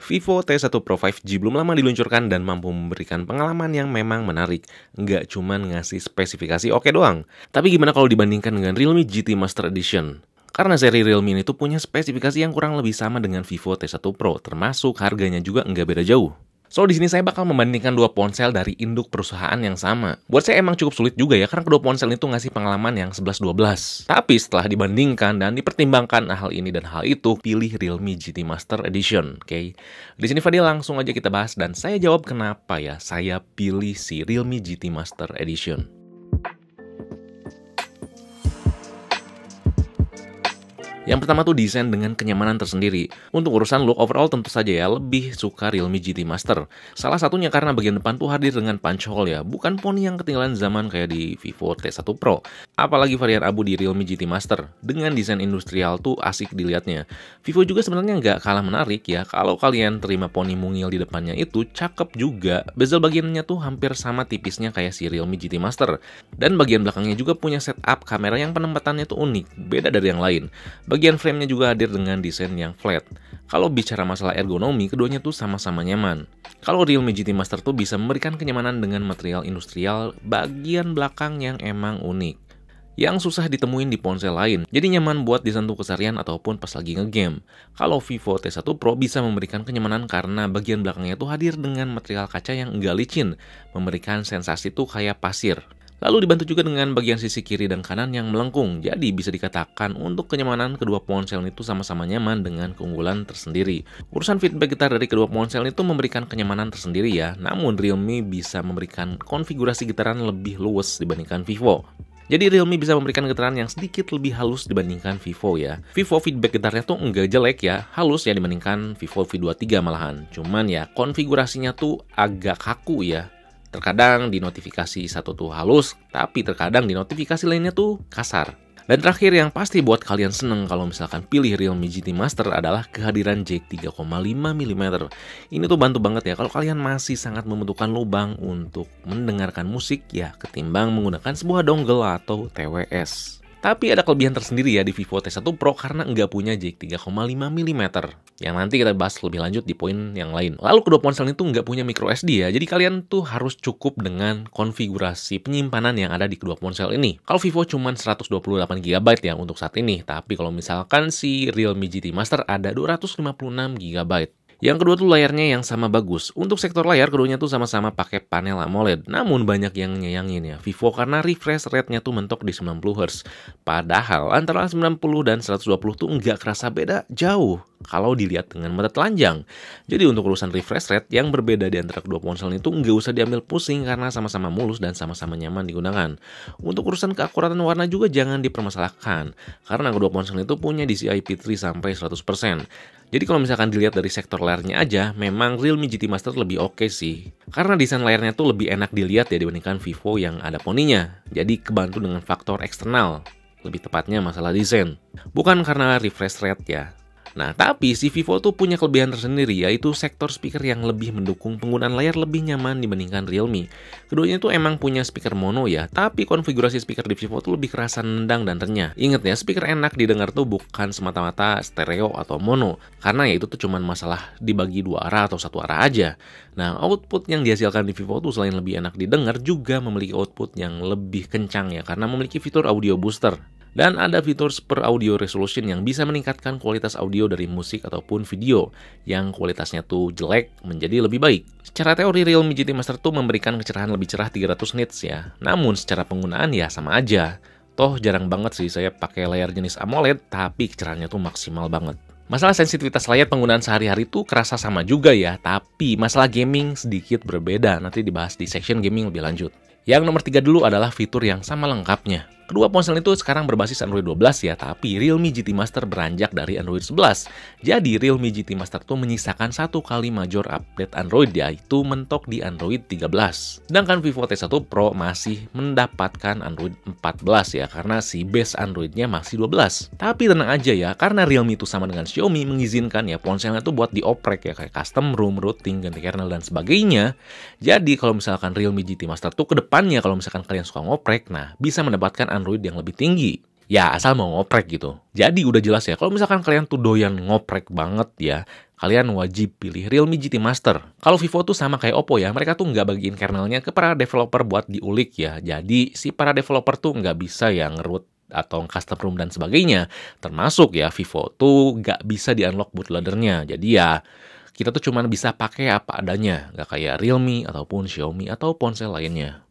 Vivo T1 Pro 5G belum lama diluncurkan dan mampu memberikan pengalaman yang memang menarik. Nggak cuman ngasih spesifikasi oke doang. Tapi gimana kalau dibandingkan dengan Realme GT Master Edition? Karena seri Realme ini tuh punya spesifikasi yang kurang lebih sama dengan Vivo T1 Pro, termasuk harganya juga nggak beda jauh. So, di sini saya bakal membandingkan dua ponsel dari induk perusahaan yang sama. Buat saya emang cukup sulit juga ya, karena kedua ponsel itu ngasih pengalaman yang 11-12. Tapi setelah dibandingkan dan dipertimbangkan hal ini dan hal itu, pilih Realme GT Master Edition, oke? Di sini Fadil langsung aja kita bahas dan saya jawab kenapa ya saya pilih si Realme GT Master Edition. Yang pertama tuh desain dengan kenyamanan tersendiri. Untuk urusan look overall tentu saja ya lebih suka Realme GT Master. Salah satunya karena bagian depan tuh hadir dengan punch hole ya, bukan poni yang ketinggalan zaman kayak di Vivo T1 Pro. Apalagi varian abu di Realme GT Master, dengan desain industrial tuh asik dilihatnya. Vivo juga sebenarnya nggak kalah menarik ya, kalau kalian terima poni mungil di depannya itu cakep juga. Bezel bagiannya tuh hampir sama tipisnya kayak si Realme GT Master. Dan bagian belakangnya juga punya setup kamera yang penempatannya tuh unik, beda dari yang lain. Bagian frame-nya juga hadir dengan desain yang flat. Kalau bicara masalah ergonomi, keduanya tuh sama-sama nyaman. Kalau Realme GT Master tuh bisa memberikan kenyamanan dengan material industrial bagian belakang yang emang unik, yang susah ditemuin di ponsel lain. Jadi nyaman buat disentuh keseharian ataupun pas lagi ngegame. Kalau Vivo T1 Pro bisa memberikan kenyamanan karena bagian belakangnya tuh hadir dengan material kaca yang enggak licin, memberikan sensasi tuh kayak pasir. Lalu dibantu juga dengan bagian sisi kiri dan kanan yang melengkung. Jadi bisa dikatakan untuk kenyamanan kedua ponsel itu sama-sama nyaman dengan keunggulan tersendiri. Urusan feedback gitar dari kedua ponsel itu memberikan kenyamanan tersendiri ya. Namun Realme bisa memberikan konfigurasi gitaran lebih luwes dibandingkan Vivo. Jadi Realme bisa memberikan getaran yang sedikit lebih halus dibandingkan Vivo ya. Vivo feedback gitarnya tuh enggak jelek ya, halus ya dibandingkan Vivo V23 malahan. Cuman ya konfigurasinya tuh agak kaku ya. Terkadang di notifikasi satu tuh halus, tapi terkadang di notifikasi lainnya tuh kasar. Dan terakhir yang pasti buat kalian seneng kalau misalkan pilih Realme GT Master adalah kehadiran jack 3,5 mm. Ini tuh bantu banget ya kalau kalian masih sangat membutuhkan lubang untuk mendengarkan musik ya, ketimbang menggunakan sebuah dongle atau TWS. Tapi ada kelebihan tersendiri ya di Vivo T1 Pro karena nggak punya jack 3,5 mm. Yang nanti kita bahas lebih lanjut di poin yang lain. Lalu kedua ponsel itu nggak punya micro SD ya, jadi kalian tuh harus cukup dengan konfigurasi penyimpanan yang ada di kedua ponsel ini. Kalau Vivo cuma 128 GB ya untuk saat ini, tapi kalau misalkan si Realme GT Master ada 256 GB. Yang kedua tuh layarnya yang sama bagus. Untuk sektor layar keduanya tuh sama-sama pakai panel AMOLED. Namun banyak yang nyayangin ya Vivo karena refresh rate-nya tuh mentok di 90Hz. Padahal antara 90 dan 120 tuh nggak kerasa beda jauh kalau dilihat dengan mata telanjang. Jadi untuk urusan refresh rate yang berbeda di antara kedua ponsel itu nggak usah diambil pusing karena sama-sama mulus dan sama-sama nyaman digunakan. Untuk urusan keakuratan warna juga jangan dipermasalahkan karena kedua ponsel itu punya DCI P3 sampai 100%. Jadi kalau misalkan dilihat dari sektor layarnya aja, memang Realme GT Master lebih oke sih. Karena desain layarnya tuh lebih enak dilihat ya dibandingkan Vivo yang ada poninya. Jadi kebantu dengan faktor eksternal, lebih tepatnya masalah desain. Bukan karena refresh rate ya. Nah, tapi si Vivo tuh punya kelebihan tersendiri, yaitu sektor speaker yang lebih mendukung penggunaan layar lebih nyaman dibandingkan Realme. Keduanya tuh emang punya speaker mono ya, tapi konfigurasi speaker di Vivo tuh lebih kerasa nendang dan renyah. Ingat ya, speaker enak didengar tuh bukan semata-mata stereo atau mono, karena ya itu tuh cuman masalah dibagi dua arah atau satu arah aja. Nah, output yang dihasilkan di Vivo tuh selain lebih enak didengar, juga memiliki output yang lebih kencang ya, karena memiliki fitur audio booster. Dan ada fitur Super Audio Resolution yang bisa meningkatkan kualitas audio dari musik ataupun video yang kualitasnya tuh jelek menjadi lebih baik. Secara teori Realme GT Master tuh memberikan kecerahan lebih cerah 300 nits ya. Namun secara penggunaan ya sama aja. Toh jarang banget sih saya pakai layar jenis AMOLED tapi kecerahannya tuh maksimal banget. Masalah sensitivitas layar penggunaan sehari-hari tuh kerasa sama juga ya, tapi masalah gaming sedikit berbeda. Nanti dibahas di section gaming lebih lanjut. Yang nomor 3 dulu adalah fitur yang sama lengkapnya. Kedua ponsel itu sekarang berbasis Android 12 ya, tapi Realme GT Master beranjak dari Android 11. Jadi Realme GT Master tuh menyisakan satu kali major update Android, yaitu mentok di Android 13. Sedangkan Vivo T1 Pro masih mendapatkan Android 14 ya, karena si base Androidnya masih 12. Tapi tenang aja ya, karena Realme itu sama dengan Xiaomi mengizinkan ya ponselnya tuh buat dioprek ya, kayak custom ROM, routing, ganti kernel dan sebagainya. Jadi kalau misalkan Realme GT Master tuh kedepannya kalau misalkan kalian suka ngoprek, nah bisa mendapatkan Android yang lebih tinggi. Ya, asal mau ngoprek gitu. Jadi udah jelas ya, kalau misalkan kalian tuh doyan ngoprek banget ya, kalian wajib pilih Realme GT Master. Kalau Vivo tuh sama kayak Oppo ya, mereka tuh nggak bagiin kernelnya ke para developer buat diulik ya. Jadi si para developer tuh nggak bisa ya ngerut atau custom ROM dan sebagainya. Termasuk ya Vivo tuh nggak bisa di-unlock bootloadernya. Jadi ya kita tuh cuma bisa pakai apa adanya, nggak kayak Realme ataupun Xiaomi atau ponsel lainnya.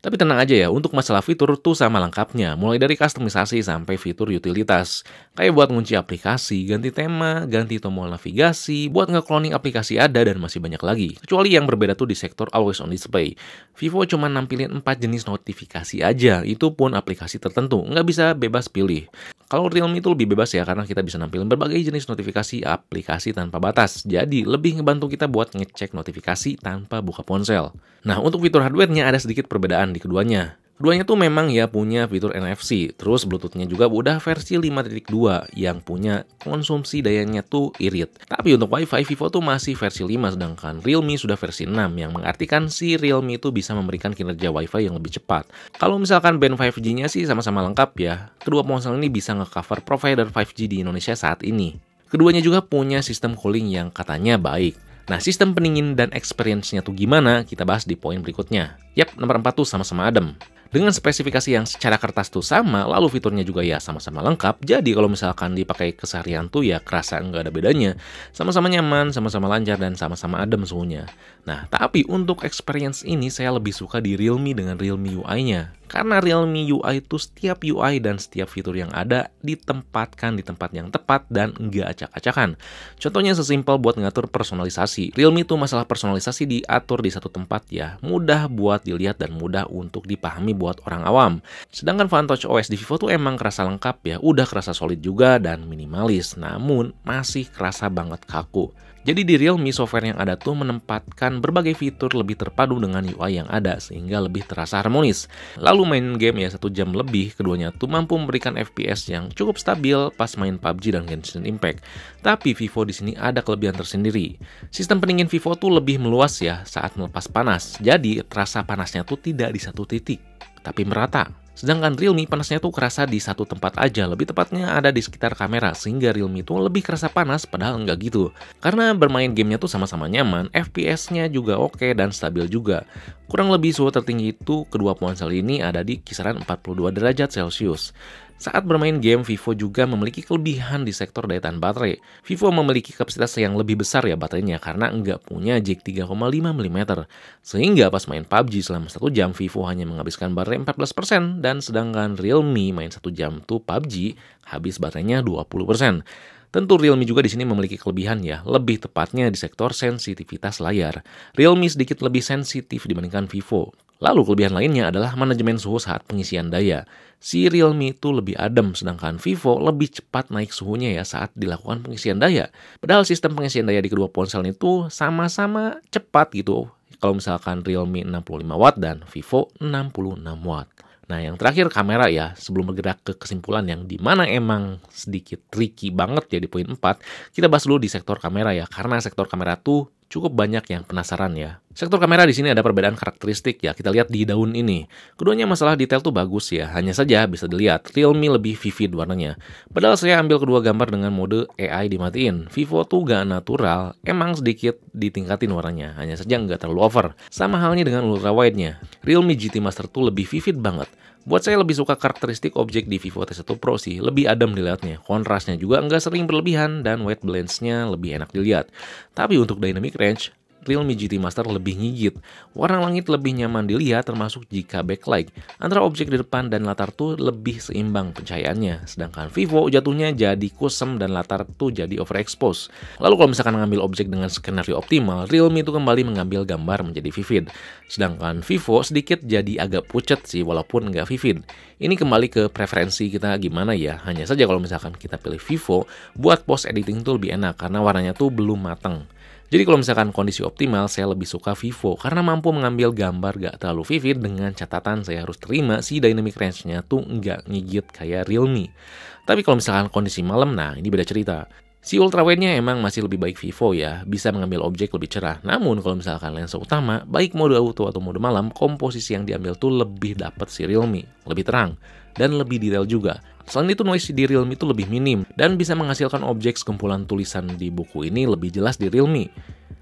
Tapi tenang aja ya, untuk masalah fitur tuh sama lengkapnya, mulai dari kustomisasi sampai fitur utilitas. Kayak buat ngunci aplikasi, ganti tema, ganti tombol navigasi, buat nge-cloning aplikasi ada dan masih banyak lagi. Kecuali yang berbeda tuh di sektor always on display. Vivo cuma nampilin 4 jenis notifikasi aja, itu pun aplikasi tertentu, nggak bisa bebas pilih. Kalau Realme itu lebih bebas ya, karena kita bisa nampilin berbagai jenis notifikasi aplikasi tanpa batas. Jadi, lebih ngebantu kita buat ngecek notifikasi tanpa buka ponsel. Nah, untuk fitur hardware-nya ada sedikit perbedaan di keduanya. Keduanya tuh memang ya punya fitur NFC, terus Bluetooth-nya juga udah versi 5.2 yang punya konsumsi dayanya tuh irit. Tapi untuk Wi-Fi, Vivo tuh masih versi 5, sedangkan Realme sudah versi 6, yang mengartikan si Realme itu bisa memberikan kinerja Wi-Fi yang lebih cepat. Kalau misalkan band 5G-nya sih sama-sama lengkap ya, kedua ponsel ini bisa nge-cover provider 5G di Indonesia saat ini. Keduanya juga punya sistem cooling yang katanya baik. Nah, sistem pendingin dan experience-nya tuh gimana? Kita bahas di poin berikutnya. Yap, nomor 4 tuh sama-sama adem. Dengan spesifikasi yang secara kertas tuh sama, lalu fiturnya juga ya sama-sama lengkap, jadi kalau misalkan dipakai keseharian tuh ya kerasa nggak ada bedanya. Sama-sama nyaman, sama-sama lancar, dan sama-sama adem suhunya. Nah, tapi untuk experience ini saya lebih suka di Realme dengan Realme UI-nya. Karena Realme UI itu setiap UI dan setiap fitur yang ada ditempatkan di tempat yang tepat dan nggak acak-acakan. Contohnya sesimpel buat ngatur personalisasi. Realme itu masalah personalisasi diatur di satu tempat ya, mudah buat dilihat dan mudah untuk dipahami buat orang awam. Sedangkan FunTouch OS di Vivo tuh emang kerasa lengkap ya, udah kerasa solid juga dan minimalis, namun masih kerasa banget kaku. Jadi di Realme software yang ada tuh menempatkan berbagai fitur lebih terpadu dengan UI yang ada sehingga lebih terasa harmonis. Lalu main game ya 1 jam lebih, keduanya tuh mampu memberikan FPS yang cukup stabil pas main PUBG dan Genshin Impact. Tapi Vivo di sini ada kelebihan tersendiri. Sistem pendingin Vivo tuh lebih meluas ya saat melepas panas. Jadi terasa panasnya tuh tidak di satu titik, tapi merata. Sedangkan Realme panasnya tuh kerasa di satu tempat aja, lebih tepatnya ada di sekitar kamera, sehingga Realme tuh lebih kerasa panas padahal enggak gitu. Karena bermain gamenya tuh sama-sama nyaman, FPS-nya juga oke dan stabil juga. Kurang lebih suhu tertinggi itu kedua ponsel ini ada di kisaran 42 derajat Celcius. Saat bermain game, Vivo juga memiliki kelebihan di sektor daya tahan baterai. Vivo memiliki kapasitas yang lebih besar ya baterainya karena nggak punya jack 3,5 mm. Sehingga pas main PUBG selama 1 jam, Vivo hanya menghabiskan baterai 14%, dan sedangkan Realme main 1 jam tuh PUBG habis baterainya 20%. Tentu Realme juga di sini memiliki kelebihan ya, lebih tepatnya di sektor sensitivitas layar. Realme sedikit lebih sensitif dibandingkan Vivo. Lalu kelebihan lainnya adalah manajemen suhu saat pengisian daya. Si Realme itu lebih adem, sedangkan Vivo lebih cepat naik suhunya ya saat dilakukan pengisian daya. Padahal sistem pengisian daya di kedua ponsel itu sama-sama cepat gitu. Kalau misalkan Realme 65 watt dan Vivo 66 watt. Nah, yang terakhir kamera ya, sebelum bergerak ke kesimpulan yang dimana emang sedikit tricky banget ya di poin 4, kita bahas dulu di sektor kamera ya, karena sektor kamera tuh cukup banyak yang penasaran ya. Sektor kamera di sini ada perbedaan karakteristik ya, kita lihat di daun ini. Keduanya masalah detail tuh bagus ya, hanya saja bisa dilihat Realme lebih vivid warnanya. Padahal saya ambil kedua gambar dengan mode AI dimatiin. Vivo tuh gak natural, emang sedikit ditingkatin warnanya, hanya saja nggak terlalu over. Sama halnya dengan ultra wide-nya. Realme GT Master tuh lebih vivid banget. Buat saya lebih suka karakteristik objek di Vivo T1 Pro sih, lebih adem dilihatnya. Kontrasnya juga nggak sering berlebihan dan white balance-nya lebih enak dilihat. Tapi untuk dynamic range, Realme GT Master lebih ngigit. Warna langit lebih nyaman dilihat termasuk jika backlight. Antara objek di depan dan latar tuh lebih seimbang pencahayaannya. Sedangkan Vivo jatuhnya jadi kusem dan latar tuh jadi overexpose. Lalu kalau misalkan ngambil objek dengan skenario optimal, Realme itu kembali mengambil gambar menjadi vivid. Sedangkan Vivo sedikit jadi agak pucet sih walaupun nggak vivid. Ini kembali ke preferensi kita gimana ya. Hanya saja kalau misalkan kita pilih Vivo, buat post editing tuh lebih enak karena warnanya tuh belum matang. Jadi kalau misalkan kondisi optimal, saya lebih suka Vivo karena mampu mengambil gambar gak terlalu vivid dengan catatan saya harus terima si dynamic range-nya tuh nggak ngigit kayak Realme. Tapi kalau misalkan kondisi malam, nah ini beda cerita. Si ultrawide-nya emang masih lebih baik Vivo ya, bisa mengambil objek lebih cerah. Namun kalau misalkan lensa utama, baik mode auto atau mode malam, komposisi yang diambil tuh lebih dapat si Realme, lebih terang. dan lebih detail juga. Selain itu, noise di Realme itu lebih minim dan bisa menghasilkan objek sekumpulan tulisan di buku ini lebih jelas di Realme.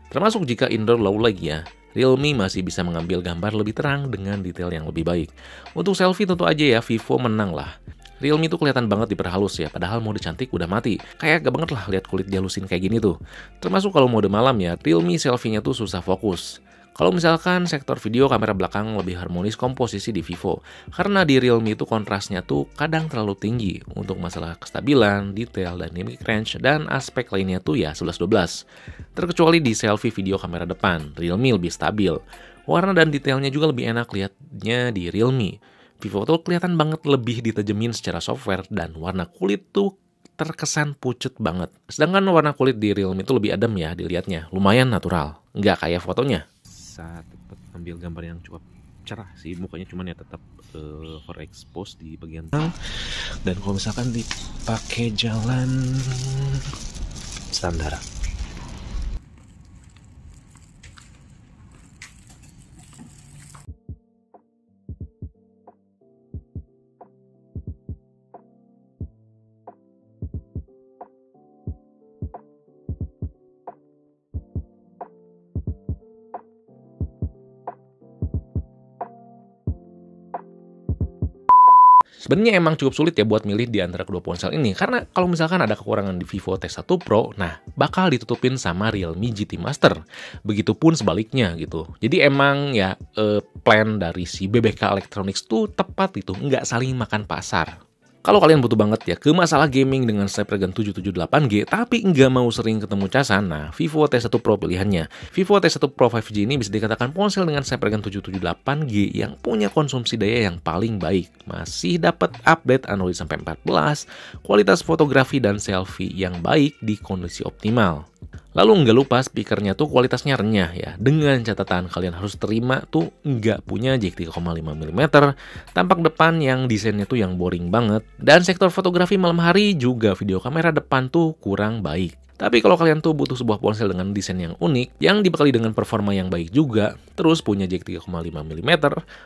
Termasuk jika indoor low light ya, Realme masih bisa mengambil gambar lebih terang dengan detail yang lebih baik. Untuk selfie tentu aja ya, Vivo menang lah. Realme tuh kelihatan banget diperhalus ya, padahal mode cantik udah mati. Kayak gak banget lah lihat kulit dihalusin kayak gini tuh. Termasuk kalau mode malam ya, Realme selfie-nya tuh susah fokus. Kalau misalkan sektor video, kamera belakang lebih harmonis komposisi di Vivo. Karena di Realme itu kontrasnya tuh kadang terlalu tinggi untuk masalah kestabilan, detail, dynamic range, dan aspek lainnya tuh ya 11-12. Terkecuali di selfie video kamera depan, Realme lebih stabil. Warna dan detailnya juga lebih enak lihatnya di Realme. Vivo tuh kelihatan banget lebih ditajemin secara software dan warna kulit tuh terkesan pucat banget. Sedangkan warna kulit di Realme itu lebih adem ya dilihatnya, lumayan natural, nggak kayak fotonya. Saat tetap ambil gambar yang cukup cerah sih, mukanya cuman ya tetap overexpose di bagian tengah. Dan kalau misalkan dipakai jalan standar. Sebenarnya emang cukup sulit ya buat milih di antara kedua ponsel ini, karena kalau misalkan ada kekurangan di Vivo T1 Pro, nah bakal ditutupin sama Realme GT Master. Begitupun sebaliknya gitu. Jadi emang ya plan dari si BBK Electronics tuh tepat itu, nggak saling makan pasar. Kalau kalian butuh banget ya ke masalah gaming dengan Snapdragon 778G tapi nggak mau sering ketemu casan, nah Vivo T1 Pro pilihannya. Vivo T1 Pro 5G ini bisa dikatakan ponsel dengan Snapdragon 778G yang punya konsumsi daya yang paling baik. Masih dapat update Android sampai 14, kualitas fotografi dan selfie yang baik di kondisi optimal. Lalu nggak lupa speakernya tuh kualitasnya renyah ya. Dengan catatan kalian harus terima tuh nggak punya jack 3,5 mm, tampak depan yang desainnya tuh yang boring banget, dan sektor fotografi malam hari juga video kamera depan tuh kurang baik. Tapi kalau kalian tuh butuh sebuah ponsel dengan desain yang unik, yang dibekali dengan performa yang baik juga, terus punya jack 3,5 mm,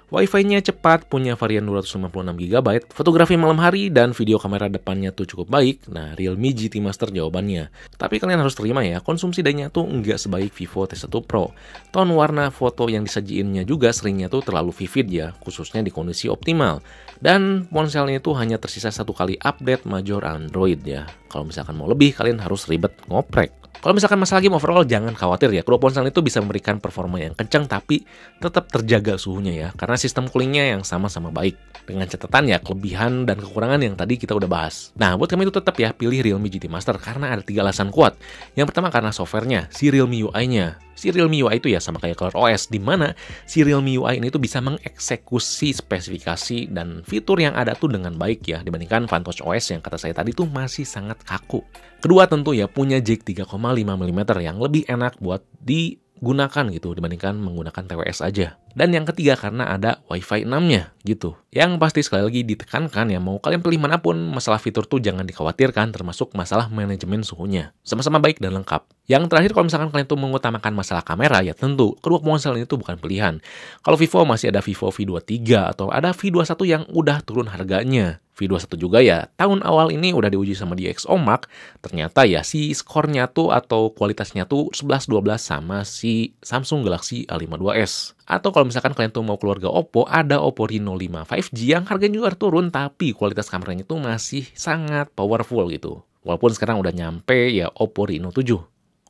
wifi-nya cepat, punya varian 256GB, fotografi malam hari, dan video kamera depannya tuh cukup baik, nah Realme GT Master jawabannya. Tapi kalian harus terima ya, konsumsi dayanya tuh nggak sebaik Vivo T1 Pro. Tone warna foto yang disajiinnya juga seringnya tuh terlalu vivid ya, khususnya di kondisi optimal. Dan ponselnya itu hanya tersisa satu kali update major Android ya. Kalau misalkan mau lebih, kalian harus ribet ngoprek. Kalau misalkan masalah game overall, jangan khawatir ya. Kedua ponsel itu bisa memberikan performa yang kencang, tapi tetap terjaga suhunya ya. Karena sistem coolingnya yang sama-sama baik. Dengan catatan ya, kelebihan dan kekurangan yang tadi kita udah bahas. Nah, buat kami itu tetap ya, pilih Realme GT Master karena ada 3 alasan kuat. Yang pertama karena softwarenya, si Realme UI-nya. Si Realme UI itu ya sama kayak ColorOS, di mana si Realme UI ini tuh bisa mengeksekusi spesifikasi dan fitur yang ada tuh dengan baik ya, dibandingkan Vantage OS yang kata saya tadi tuh masih sangat kaku. Kedua tentu ya punya jack 3,5 mm yang lebih enak buat digunakan gitu dibandingkan menggunakan TWS aja. Dan yang ketiga karena ada Wi-Fi 6-nya gitu. Yang pasti sekali lagi ditekankan ya, mau kalian pilih manapun, masalah fitur tuh jangan dikhawatirkan, termasuk masalah manajemen suhunya. Sama-sama baik dan lengkap. Yang terakhir, kalau misalkan kalian tuh mengutamakan masalah kamera, ya tentu kedua ponsel ini tuh bukan pilihan. Kalau Vivo masih ada Vivo V23 atau ada V21 yang udah turun harganya. V21 juga ya, tahun awal ini udah diuji sama di XOMark, ternyata ya si skornya tuh atau kualitasnya tuh 11-12 sama si Samsung Galaxy A52 S. Atau kalau misalkan kalian tuh mau keluarga Oppo, ada Oppo Reno 5 5G yang harganya juga turun, tapi kualitas kameranya tuh masih sangat powerful gitu. Walaupun sekarang udah nyampe ya Oppo Reno 7.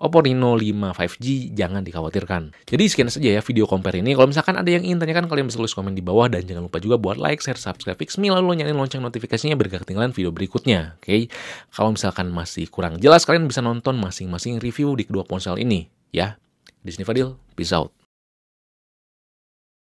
Oppo Reno 5 5G jangan dikhawatirkan. Jadi sekian saja ya video compare ini. Kalau misalkan ada yang ingin tanyakan, kalian bisa tulis komen di bawah, dan jangan lupa juga buat like, share, subscribe, fix me, lalu nyalain lonceng notifikasinya biar gak ketinggalan video berikutnya. Oke? Kalau misalkan masih kurang jelas, kalian bisa nonton masing-masing review di kedua ponsel ini ya. Di sini Fadil, peace out.